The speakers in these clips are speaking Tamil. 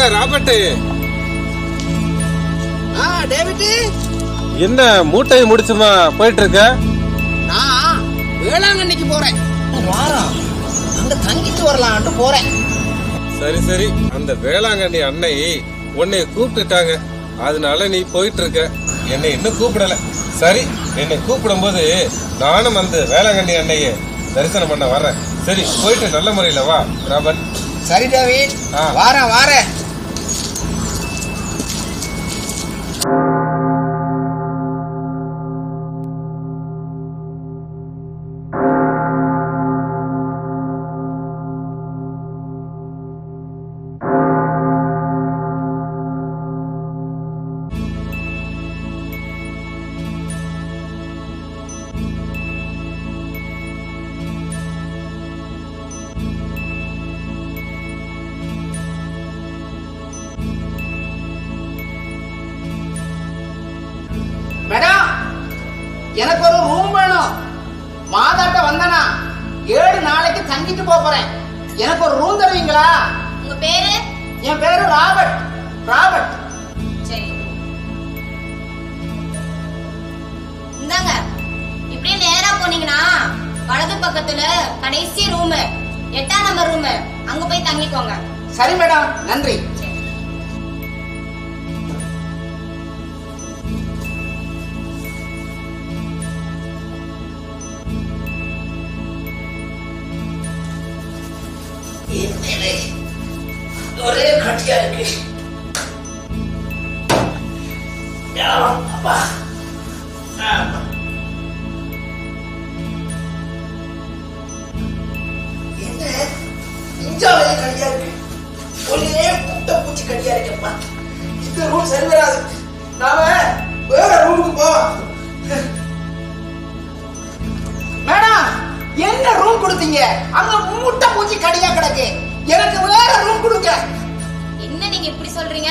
வாங்க ராபர்ட். டேவிட், என்ன மூட்டையை முடிச்சுமா போயிட்டு இருக்க? நான் வேளாங்கண்ணிக்கு போறேன். அங்க தங்கிட்டு வரலாம்னு போறேன். சரி சரி, அந்த வேளாங்கண்ணி அன்னை உன்னை கூப்பிட்டுட்டாங்க, அதனால நீ போயிட்டு இருக்க. என்னை இன்னும் கூப்பிடல. சரி, என்னை கூப்பிடும் போது நானும் அந்த வேளாங்கண்ணி அன்னைய தரிசனம் பண்ண வர்றேன். சரி, போயிட்டு நல்ல முறையில வா ராபர்ட். சரி டேவிட், வாரேன். மேடம், எனக்கு ஒரு ரூம் வேணும். மாதாட்ட வந்தனா 7 நாளைக்கு தங்கிட்டு போறேன். எனக்கு ஒரு ரூம் தருவீங்களா? உங்க பேரு? என் பேரு ராபர்ட். சரி, இந்தாங்க. இப்படியே நேரா போனீங்கன்னா வலது பக்கத்துல கடைசி ரூம் 8ஆம் நம்பர் ரூம், அங்க போய் தங்கிக்கோங்க. சரி மேடம், நன்றி. ஒரே கட்டியா இருக்கு. என்ன இஞ்சாலே கட்டியா இருக்கு. ஒரே முட்டை பூச்சி கட்டியா இருக்குப்பா. இந்த ரூம் சரி வராது. நாம வேற ரூமுக்கு போவோம். மேடம், என்ன ரூம் கொடுத்தீங்க? அங்க முட்டை பூச்சி கடியா கிடக்கு. எனக்கு வேற ரூம் கொடுங்க. என்ன நீங்க இப்படி சொல்றீங்க?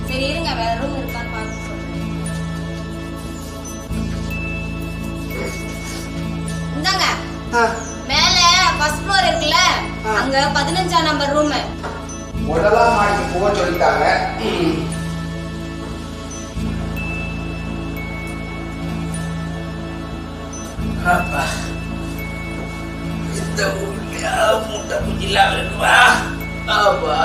சரி இருங்க, வேற ரூம் இருக்கான்னு பார்த்து சொல்றேன். இந்தாங்க, மேல ஃபர்ஸ்ட் ஃப்ளோர் இருக்குல்ல, அங்க 15ஆம் நம்பர் ரூம். முதலாம் மாடிக்கு போக சொல்லிட்டாங்க. இந்த முட்டை பூச்சி இல்லாம இருக்குவா. ஆமா,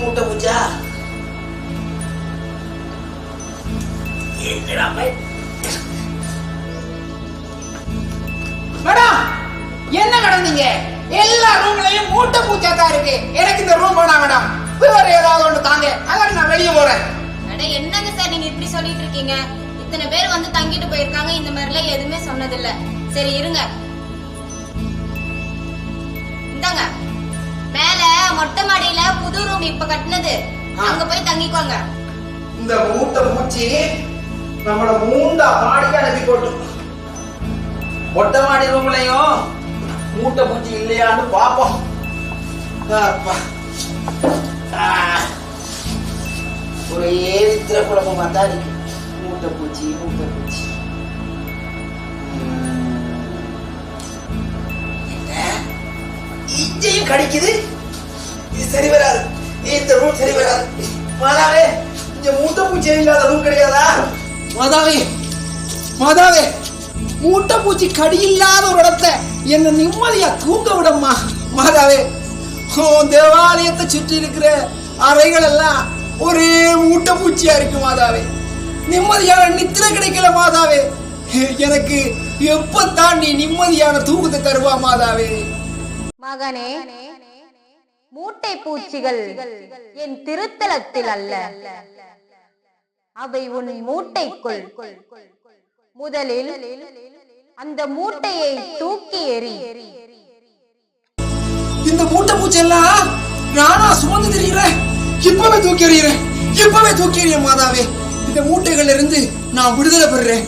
மூட்டை பூச்சா மேடம், என்ன நடந்தீங்க? எல்லா ரூம்லயும் மூட்டை பூச்சா தான் இருக்கு. எனக்கு இந்த ரூம் வேணாம் மேடம். வேற ஏதாவது ஒன்று தாங்க, அதான் நான் வெளியே போறேன். அட என்னங்க சார் நீங்க இப்படி சொல்லிட்டு இருக்கீங்க? இத்தனை பேர் வந்து தங்கிட்டு போயிருக்காங்க, இந்த மாதிரிலாம் எதுவுமே சொன்னதில்ல. சரி இருங்க, இந்தாங்க. மேல மொட்டை மாடியில புது ரூம் இப்ப கட்டினது, அங்க போய் தங்கிக்கோங்க. இந்த மூட்டை பூச்சி நம்மள 3ஆம் மாடிக்கு அனுப்பி போட்டு, மொட்டை மாடி ரூம்லயும் மூட்டை பூச்சி இல்லையான்னு பாப்போம். ஒரே வித்திர குழப்பமா தான் இருக்கு. மூட்டை பூச்சி இஞ்சையும் கடிக்குது. இது சரி வராது. இந்த ரூம் சரி வராது. மாதாவே, இங்க மூட்டை பூச்சி இல்லாத ரூம் கிடையாதா? மாதாவே, மூட்டை பூச்சி கடி இல்லாத ஒரு இடத்தை என்ன நிம்மதியா தூங்க விடம்மா. மாதாவே, தேவாலயத்தை சுற்றி இருக்கிற அறைகள் எல்லாம் ஒரே மூட்டை பூச்சியா இருக்கு மாதாவே. நிம்மதியான நித்திரை கிடைக்கல மாதாவே. எனக்கு எப்பத்தான் நீ நிம்மதியான தூக்கத்தை தருவா மாதாவே? மகனே, மூட்டை பூச்சிகள் என் திருத்தலத்தில் அல்ல, அவை உன் மூட்டைக்குள். முதலில் அந்த மூட்டையை தூக்கி எறி. இந்த மூட்டை பூச்சி எல்லாம் நானா சுமந்து திரிகிறேன். இப்பவே தூக்கி எறிகிறேன் மாதாவே. இந்த மூட்டைகள்ல இருந்து நான் விடுதலை பெறுறேன்.